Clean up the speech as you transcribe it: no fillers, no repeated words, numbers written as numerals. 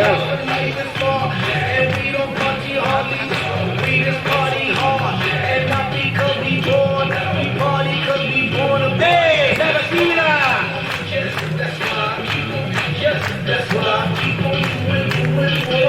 And we don't party hardly. We just party hard. And not because we born. We party because we born a day. Never see that. Yes, that's why I keep on doing what